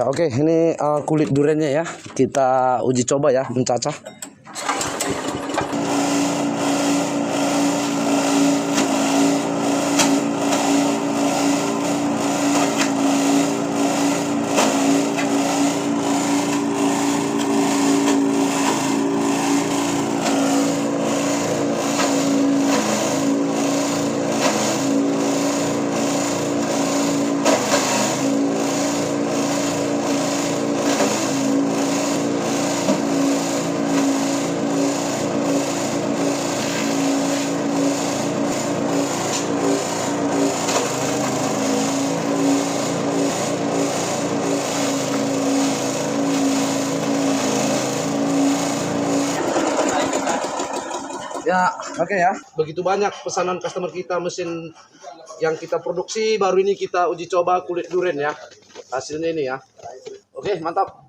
Oke, ini kulit duriannya ya. Kita uji coba ya, mencacah. Ya, oke ya. Begitu banyak pesanan customer kita mesin yang kita produksi, baru ini kita uji coba kulit durian ya. Hasilnya ini ya. Oke, mantap.